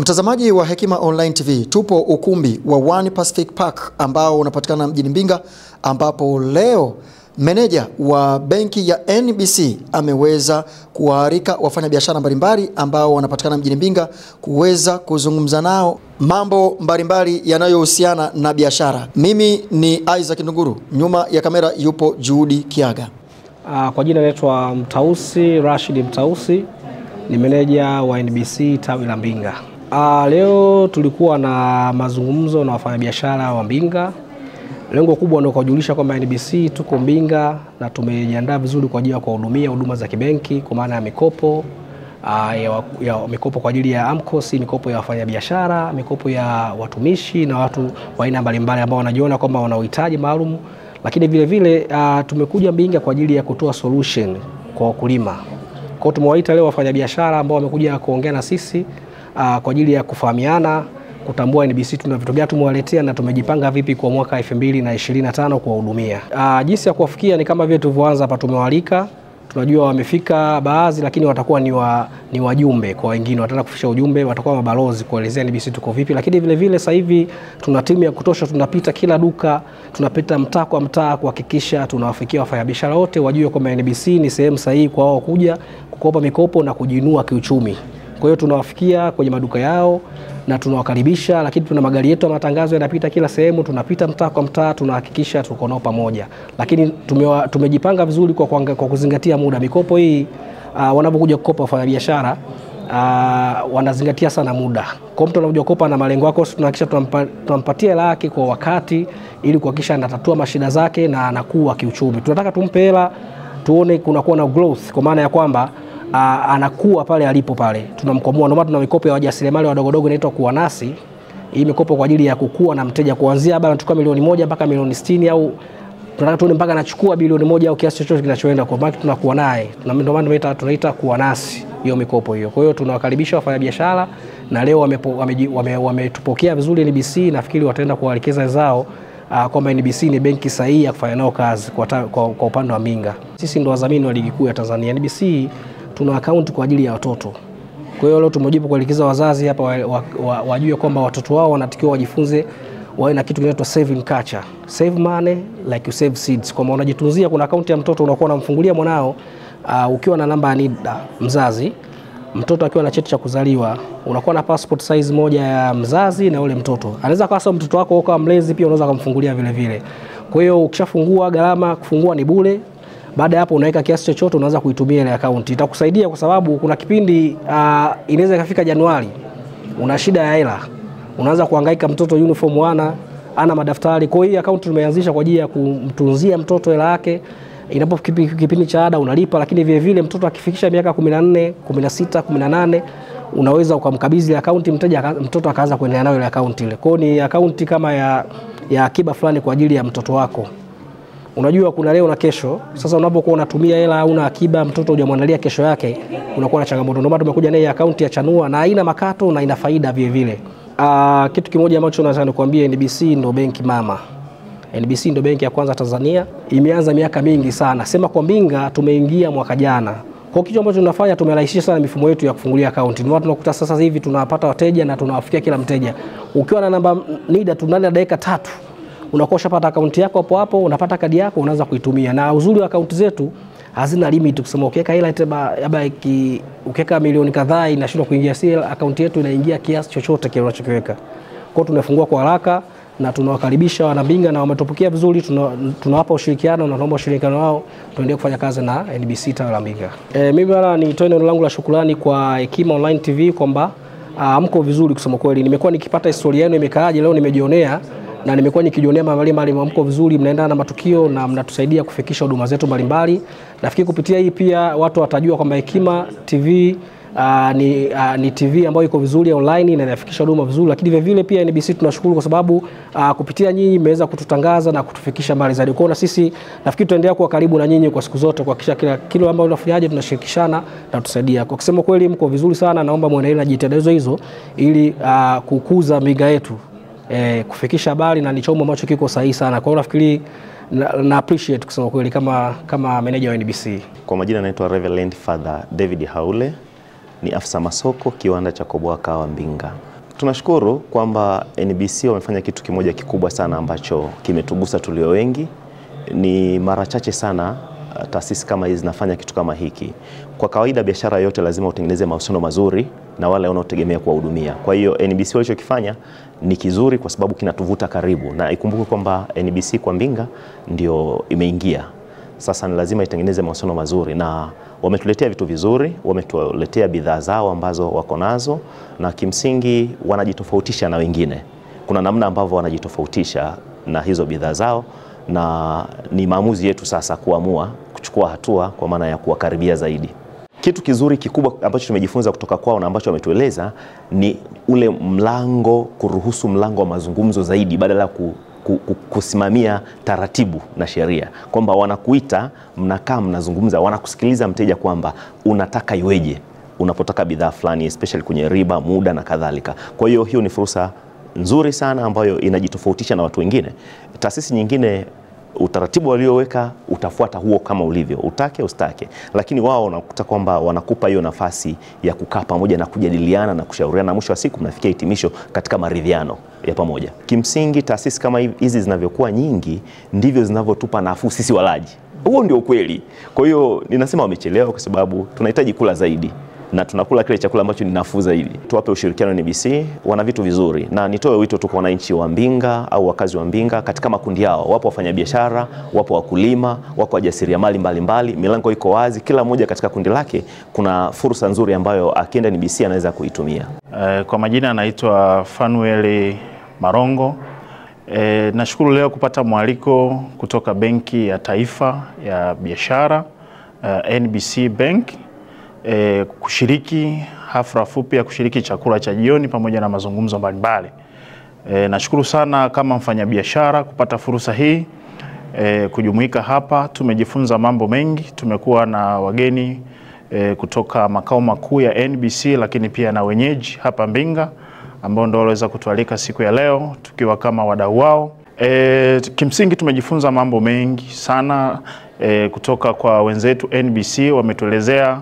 Mtazamaji wa Hekima Online TV, tupo ukumbi wa One Pacific Park ambao unapatikana mjini Mbinga, ambapo leo meneja wa benki ya NBC ameweza kuwaalika wafanyabiashara mbalimbali ambao wanapatikana mjini Mbinga kuweza kuzungumza nao mambo mbalimbali yanayohusiana na biashara. Mimi ni Isaac Ndunguru, nyuma ya kamera yupo Juhudi Kiaga. Kwa jina naitwa Mtausi Rashid Mtausi, ni meneja wa NBC tawi la Mbinga. Leo tulikuwa na mazungumzo na wafanyabiashara wa Mbinga. Lengo kubwa ni kujulisha kwamba NBC tuko Mbinga na tumejiandaa vizuri kwa ajili ya kuhudumia huduma za kibenki, kwa maana ya mikopo ya mikopo kwa ajili ya AMCOS, mikopo ya wafanyabiashara, mikopo ya watumishi na watu wa aina mbalimbali ambao wanajiona kwamba wana uhitaji maalum. Lakini vile vile tumekuja Mbinga kwa ajili ya kutoa solution kwa wakulima. Kwa hiyo tumewaita leo wafanyabiashara ambao wamekuja kuongea na sisi kwa ajili ya kufahamiana, kutambua NBC tuna vitu gani tumewaletea na tumejipanga vipi kwa mwaka 2025 kuwahudumia. Jinsi ya kuwafikia ni kama vile tulivyoanza hapa, tumewalika. Tunajua wamefika baadhi, lakini watakuwa ni wajumbe kwa wengine, watataka kufikisha ujumbe, watakuwa mabalozi kuelezea NBC tuko vipi. Lakini vile vile sasa hivi tuna timu ya kutosha, tunapita kila duka, tunapita mtaa kwa mtaa kuhakikisha tunawafikia wafanyabiashara wote wajue kwamba NBC ni sehemu sahihi kwa wao kuja kukopa mikopo na kujiinua kiuchumi. Kwa hiyo tunawafikia kwenye maduka yao na tunawakaribisha, lakini tuna magari yetu ya matangazo yanapita kila sehemu, tunapita mtaa kwa mtaa, tunahakikisha tuko nao pamoja. Lakini tumejipanga vizuri kwa kuzingatia muda. Mikopo hii wanapokuja kukopa wafanyabiashara wanazingatia sana muda. Kwa mtu anakuja kukopa na malengo yako, tunahakikisha tunampatia hela yake kwa wakati ili kuhakikisha anatatua mashida zake na anakuwa kiuchumi. Tunataka tumpe hela tuone kunakuwa na growth, kwa maana ya kwamba anakuwa pale alipo pale. Tunamkomoa. Ndio maana tuna mikopo ya wajasiriamali wadogo inaitwa kuwa nasi. Hii mikopo kwa ajili ya kukua na mteja, kuanzia labda anachukua milioni 1 mpaka milioni 60, au tunataka tuone mpaka anachukua bilioni 1 au kiasi chochote kinachoenda, kwa maana tunakuwa naye. Ndio maana tunaita kuwa nasi hiyo mikopo hiyo. Kwa hiyo tunawakaribisha wafanyabiashara na leo wametupokea vizuri NBC. Nafikiri wataenda kuwaelekeza zao kwamba NBC ni benki sahihi ya kufanya nao kazi kwa upande wa Mbinga. Sisi ndio wadhamini wa ligi kuu ya Tanzania. NBC tuna account kwa ajili ya watoto. Kwa hiyo leo tumejibu kuelekeza wazazi hapa wajue kwamba watoto wao wanatakiwa wajifunze, wawe na kitu kinaitwa saving culture. Save money like you save seeds. Kwa maana unajitunzia, kuna account ya mtoto unakuwa unamfungulia mwanao ukiwa na namba ya NIDA mzazi, mtoto akiwa na cheti cha kuzaliwa, unakuwa na passport size moja ya mzazi na yule mtoto. Anaweza kasa mtoto wako kwa mlezi pia unaweza kumfungulia vile vile. Kwa hiyo ukishafungua, gharama kufungua ni bure. Baada hapo unaweka kiasi chochote, unaanza kuitumia ile account. Itakusaidia kwa sababu kuna kipindi inaweza ikafika Januari una shida ya hela, unaanza kuhangaika, mtoto uniform ana madaftari. Kwa hiyo account tumeanzisha kwa ajili ya kumtunzia mtoto hela yake. Inapo kipindi cha ada unalipa, lakini vile vile mtoto akifikisha miaka 14, 16, 18 unaweza ukamkabidhi account mtoto akaanza kuendelea nayo ile account ile. Kwa hiyo ni account kama ya akiba fulani kwa ajili ya mtoto wako. Unajua kuna leo na kesho. Sasa unapokuwa unatumia hela au una akiba, mtoto hujamwandalia kesho yake, unakuwa na changamoto. Ndio maana tumekuja na hii account ya Chanua na haina makato na ina faida vile vile. Kitu kimoja ambacho nataka nikwambie, NBC ndio benki mama. NBC ndio benki ya kwanza Tanzania. Imeanza miaka mingi sana. Sema kwa Mbinga tumeingia mwaka jana. Kwa kitu ambacho tunafanya, tumerahisisha sana mifumo yetu ya kufungulia account. Ndio watu tunakuta sasa hivi tunapata wateja na tunawafikia kila mteja. Ukiwa na namba NIDA ndani ya dakika 3 unakuwa ushapata account yako hapo hapo, unapata kadi yako, unaanza kuitumia. Na uzuri wa account zetu hazina limit, kusema ukiweka hela labda ukiweka milioni kadhaa inashindwa kuingia, si account yetu inaingia kiasi chochote kile unachokiweka. Kwa hiyo tunafungua kwa haraka na tunawakaribisha wana Mbinga na wametupokea vizuri. Tunawapa ushirikiano na tunaomba ushirikiano wao tuendelee kufanya kazi na NBC tawi la Mbinga. Mimi bwana nitoe neno langu la shukrani kwa Hekima Online TV kwamba mko vizuri kusema kweli. Nimekuwa nikipata historia yenu imekaaje, leo nimejionea na nimekuwa nikijionea mbalimbali, mko vizuri, mnaendana na matukio na mnatusaidia kufikisha huduma zetu mbalimbali. Nafikiri kupitia hii pia watu watajua kwamba Hekima TV ni TV ambayo iko vizuri online na inafikisha huduma vizuri. Lakini vile vile pia NBC tunashukuru kwa sababu kupitia nyinyi mmeweza kututangaza na kutufikisha mbali zaidi. Kwa hiyo sisi nafikiri tutaendelea kuwa karibu na nyinyi kwa siku zote, kuhakikisha kila ambacho tunafanyaje tunashirikishana na tusaidia. Kwa kusema kweli mko vizuri sana, naomba muendelee na jitihada hizo ili kukuza Mbinga yetu, kufikisha habari na ni chombo ambacho kiko sahihi sana. Kwa hiyo nafikiri na appreciate kusema kweli kama manager wa NBC. Kwa majina naitwa Reverend Father David Haule, ni afisa masoko kiwanda cha Koboa Kawa Mbinga. Tunashukuru kwamba NBC wamefanya kitu kimoja kikubwa sana ambacho kimetugusa tulio wengi. Ni mara chache sana taasisi kama hizi zinafanya kitu kama hiki. Kwa kawaida biashara yote lazima utengeneze mahusiano mazuri na wale wanaotegemea kuwahudumia. Kwa hiyo NBC walichokifanya ni kizuri kwa sababu kinatuvuta karibu, na ikumbuke kwamba NBC kwa Mbinga ndio imeingia. Sasa ni lazima itengeneze mahusiano mazuri, na wametuletea vitu vizuri, wametuletea bidhaa zao ambazo wako nazo, na kimsingi wanajitofautisha na wengine. Kuna namna ambavyo wanajitofautisha na hizo bidhaa zao, na ni maamuzi yetu sasa kuamua kuchukua hatua kwa maana ya kuwakaribia zaidi. Kitu kizuri kikubwa ambacho tumejifunza kutoka kwao na ambacho wametueleza ni ule mlango, kuruhusu mlango wa mazungumzo zaidi badala kusimamia taratibu na sheria, kwamba wanakuita, mnakaa mnazungumza, wanakusikiliza mteja kwamba unataka iweje unapotaka bidhaa fulani, especially kwenye riba, muda na kadhalika. Kwa hiyo hiyo ni fursa nzuri sana ambayo inajitofautisha na watu wengine. Taasisi nyingine utaratibu walioweka utafuata huo kama ulivyo, utake ustake, lakini wao wanakuta kwamba wanakupa hiyo nafasi ya kukaa pamoja na kujadiliana na kushauriana, na mwisho wa siku mnafikia hitimisho katika maridhiano ya pamoja. Kimsingi taasisi kama hizi zinavyokuwa nyingi ndivyo zinavyotupa nafuu sisi walaji. Huo ndio ukweli. Kwa hiyo ninasema wamechelewa kwa sababu tunahitaji kula zaidi, na tunakula kile chakula ambacho ni nafuu zaidi. Tuwape ushirikiano NBC, wana vitu vizuri, na nitoe wito tu kwa wananchi wa Mbinga au wakazi wa Mbinga katika makundi yao. Wapo wafanyabiashara, wapo wakulima, wapo wajasiriamali mbalimbali, milango iko wazi, kila mmoja katika kundi lake kuna fursa nzuri ambayo akienda NBC anaweza kuitumia. Kwa majina anaitwa Fanuel Marongo. Nashukuru leo kupata mwaliko kutoka Benki ya Taifa ya Biashara, NBC Bank, kushiriki hafla fupi ya kushiriki chakula cha jioni pamoja na mazungumzo mbalimbali. Nashukuru sana kama mfanyabiashara kupata fursa hii, kujumuika hapa. Tumejifunza mambo mengi, tumekuwa na wageni kutoka makao makuu ya NBC, lakini pia na wenyeji hapa Mbinga ambao ndio waliweza kutualika siku ya leo tukiwa kama wadau wao. Kimsingi tumejifunza mambo mengi sana kutoka kwa wenzetu NBC. Wametuelezea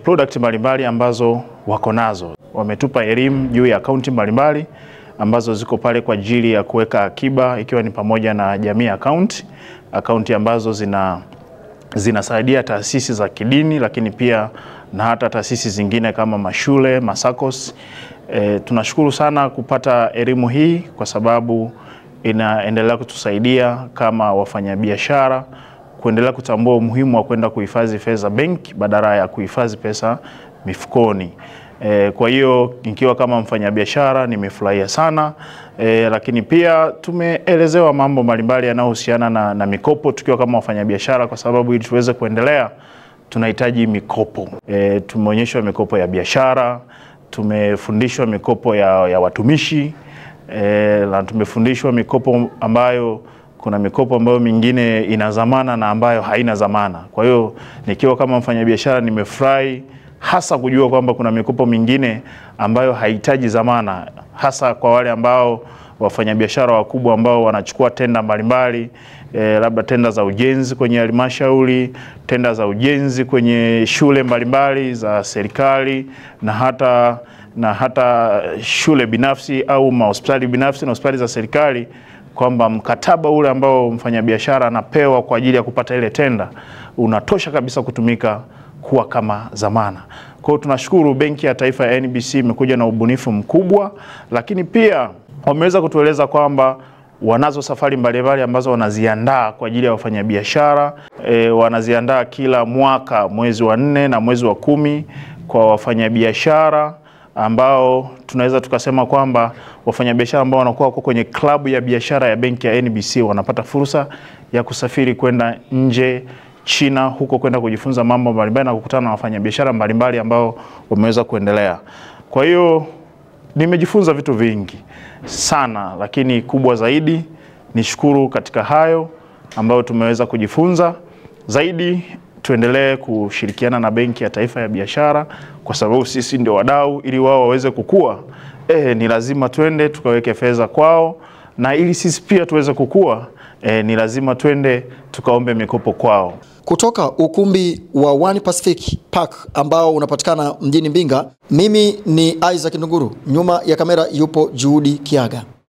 product mbalimbali ambazo wako nazo. Wametupa elimu juu ya akaunti mbalimbali ambazo ziko pale kwa ajili ya kuweka akiba, ikiwa ni pamoja na jamii akaunti ambazo zinasaidia taasisi za kidini, lakini pia na hata taasisi zingine kama mashule, masakos. Tunashukuru sana kupata elimu hii kwa sababu inaendelea kutusaidia kama wafanyabiashara kuendelea kutambua umuhimu wa kwenda kuhifadhi fedha benki badala ya kuhifadhi pesa mifukoni. Kwa hiyo nikiwa kama mfanyabiashara nimefurahia sana, lakini pia tumeelezewa mambo mbalimbali yanayohusiana na mikopo tukiwa kama wafanyabiashara, kwa sababu ili tuweze kuendelea tunahitaji mikopo. Tumeonyeshwa mikopo ya biashara, tumefundishwa mikopo ya watumishi, na tumefundishwa mikopo ambayo kuna mikopo ambayo mingine ina zamana na ambayo haina zamana. Kwa hiyo nikiwa kama mfanyabiashara nimefurahi hasa kujua kwamba kuna mikopo mingine ambayo haihitaji zamana, hasa kwa wale ambao wafanyabiashara wakubwa ambao wanachukua tenda mbalimbali, labda tenda za ujenzi kwenye halmashauri, tenda za ujenzi kwenye shule mbalimbali za serikali na hata shule binafsi au mahospitali binafsi na hospitali za serikali, kwamba mkataba ule ambao mfanyabiashara anapewa kwa ajili ya kupata ile tenda unatosha kabisa kutumika kuwa kama zamana. Kwa hiyo tunashukuru Benki ya Taifa ya NBC imekuja na ubunifu mkubwa, lakini pia wameweza kutueleza kwamba wanazo safari mbalimbali ambazo wanaziandaa kwa ajili ya wafanyabiashara. Wanaziandaa kila mwaka mwezi wa 4 na mwezi wa 10 kwa wafanyabiashara ambao tunaweza tukasema kwamba wafanyabiashara ambao wanakuwa kwenye klabu ya biashara ya Benki ya NBC wanapata fursa ya kusafiri kwenda nje China, huko kwenda kujifunza mambo mbalimbali na kukutana na wafanyabiashara mbalimbali ambao wameweza kuendelea. Kwa hiyo nimejifunza vitu vingi sana, lakini kubwa zaidi nishukuru katika hayo ambayo tumeweza kujifunza. Zaidi tuendelee kushirikiana na Benki ya Taifa ya Biashara kwa sababu sisi ndio wadau. Ili wao waweze kukua, ni lazima twende tukaweke fedha kwao, na ili sisi pia tuweze kukua, ni lazima twende tukaombe mikopo kwao. Kutoka ukumbi wa One Pacific Park ambao unapatikana mjini Mbinga, mimi ni Isaac Ndunguru. Nyuma ya kamera yupo Juhudi Kiaga.